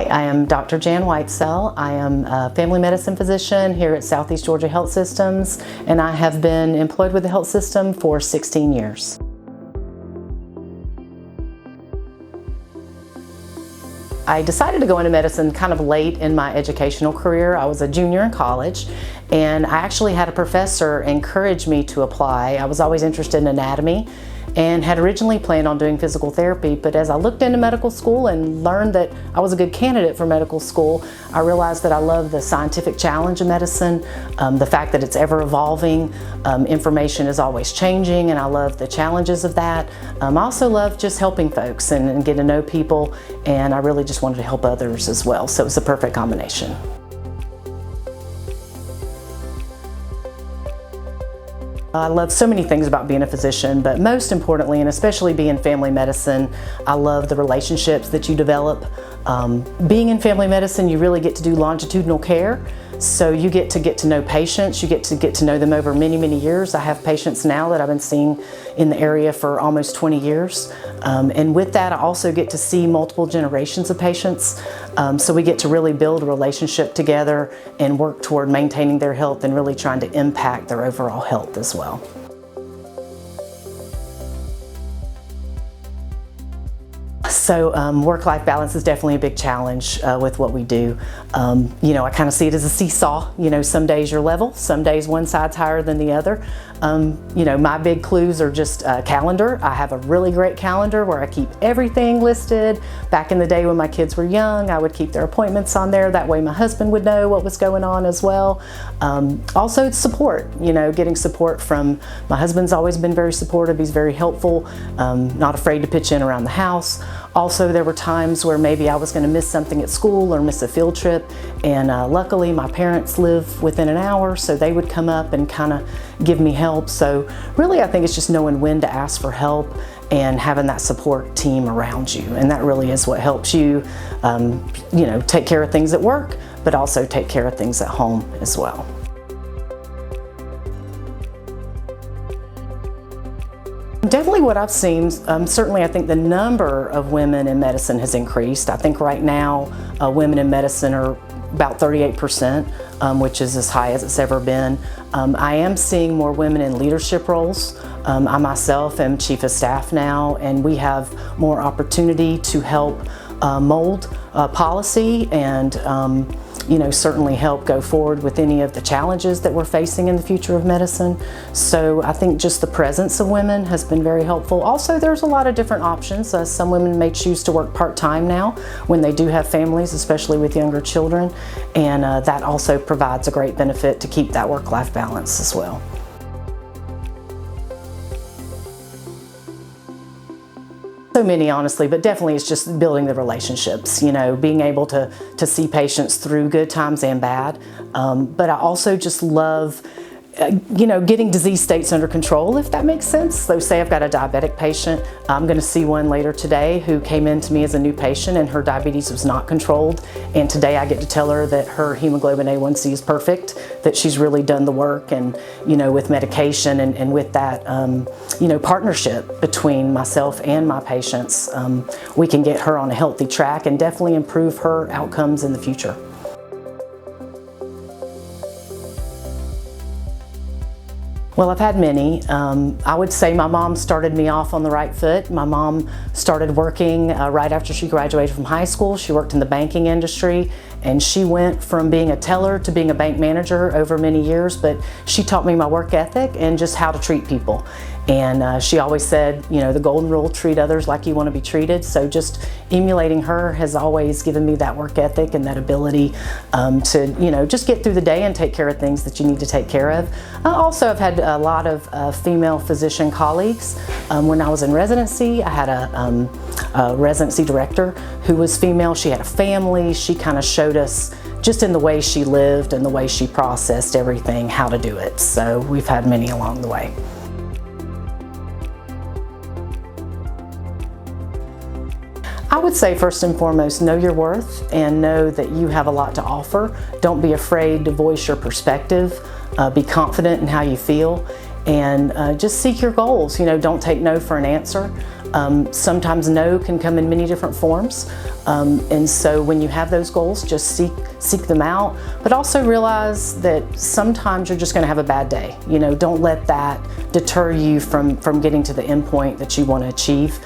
Hi, I am Dr. Jan Whitesell. I am a family medicine physician here at Southeast Georgia Health Systems, and I have been employed with the health system for 16 years. I decided to go into medicine kind of late in my educational career. I was a junior in college, and I actually had a professor encourage me to apply. I was always interested in anatomy and had originally planned on doing physical therapy, but as I looked into medical school and learned that I was a good candidate for medical school, I realized that I love the scientific challenge of medicine, the fact that it's ever evolving, information is always changing, and I love the challenges of that. I also love just helping folks and getting to know people, and I really just wanted to help others as well, so it was a perfect combination. I love so many things about being a physician, but most importantly, and especially being family medicine, I love the relationships that you develop. Being in family medicine, you really get to do longitudinal care. So you get to know patients, you get to know them over many, many years. I have patients now that I've been seeing in the area for almost 20 years. And with that, I also get to see multiple generations of patients. So we get to really build a relationship together and work toward maintaining their health and really trying to impact their overall health as well. So work-life balance is definitely a big challenge with what we do. I kind of see it as a seesaw. Some days you're level, some days one side's higher than the other. My big clues are just calendar. I have a really great calendar where I keep everything listed. Back in the day when my kids were young, I would keep their appointments on there. That way my husband would know what was going on as well. Also, it's support. Getting support from my husband's always been very supportive. He's very helpful, not afraid to pitch in around the house. Also, there were times where maybe I was going to miss something at school or miss a field trip, and luckily my parents live within an hour, so they would come up and kind of give me help. So really, I think it's just knowing when to ask for help and having that support team around you, and that really is what helps you, take care of things at work, but also take care of things at home as well. Definitely what I've seen, certainly I think the number of women in medicine has increased. I think right now women in medicine are about 38%, which is as high as it's ever been. I am seeing more women in leadership roles. I myself am chief of staff now, and we have more opportunity to help mold policy and certainly help go forward with any of the challenges that we're facing in the future of medicine. So I think just the presence of women has been very helpful. Also, there's a lot of different options. Some women may choose to work part-time now when they do have families, especially with younger children, and that also provides a great benefit to keep that work-life balance as well. So many, honestly, but definitely it's just building the relationships, being able to see patients through good times and bad. But I also just love getting disease states under control, if that makes sense. So say I've got a diabetic patient, I'm going to see one later today who came in to me as a new patient and her diabetes was not controlled, and today I get to tell her that her hemoglobin A1C is perfect, that she's really done the work, and with medication and with that partnership between myself and my patients, we can get her on a healthy track and definitely improve her outcomes in the future. Well, I've had many. I would say my mom started me off on the right foot. My mom started working right after she graduated from high school. She worked in the banking industry, and she went from being a teller to being a bank manager over many years, but she taught me my work ethic and just how to treat people. And she always said, the golden rule, treat others like you want to be treated. So just emulating her has always given me that work ethic and that ability to, just get through the day and take care of things that you need to take care of. Also, I've had a lot of female physician colleagues. When I was in residency, I had a residency director who was female. She had a family. She kind of showed us, just in the way she lived and the way she processed everything, how to do it. So we've had many along the way. I would say first and foremost, know your worth and know that you have a lot to offer. Don't be afraid to voice your perspective. Be confident in how you feel, and just seek your goals. You know, don't take no for an answer. Sometimes no can come in many different forms, and so when you have those goals, just seek them out, but also realize that sometimes you're just going to have a bad day. You know, don't let that deter you from getting to the end point that you want to achieve.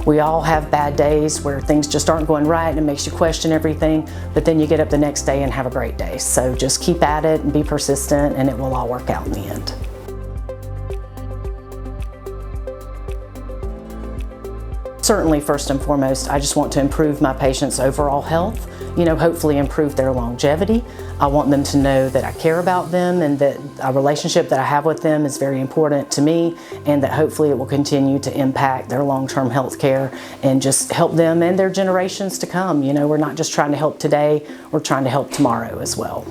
We all have bad days where things just aren't going right and it makes you question everything, but then you get up the next day and have a great day. So just keep at it and be persistent, and it will all work out in the end. Certainly, first and foremost, I just want to improve my patients' overall health, you know, hopefully improve their longevity. I want them to know that I care about them and that a relationship that I have with them is very important to me, and that hopefully it will continue to impact their long-term health care and just help them and their generations to come. You know, we're not just trying to help today, we're trying to help tomorrow as well.